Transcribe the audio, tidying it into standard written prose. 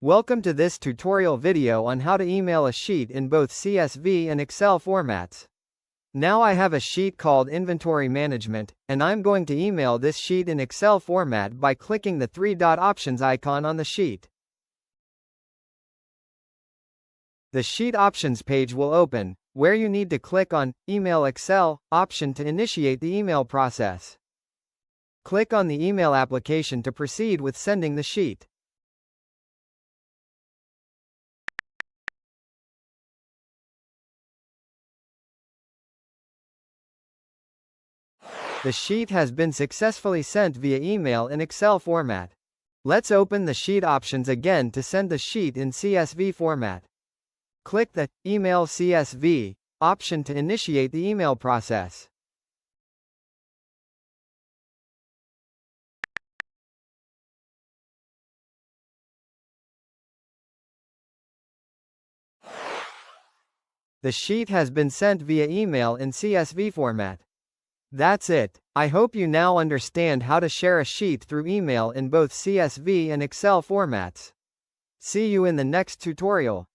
Welcome to this tutorial video on how to email a sheet in both CSV and Excel formats. Now I have a sheet called Inventory Management, and I'm going to email this sheet in Excel format by clicking the three-dot options icon on the sheet. The Sheet Options page will open, where you need to click on Email Excel option to initiate the email process. Click on the email application to proceed with sending the sheet. The sheet has been successfully sent via email in Excel format. Let's open the Sheet Options again to send the sheet in CSV format. Click the Email CSV option to initiate the email process. The sheet has been sent via email in CSV format. That's it. I hope you now understand how to share a sheet through email in both CSV and Excel formats. See you in the next tutorial.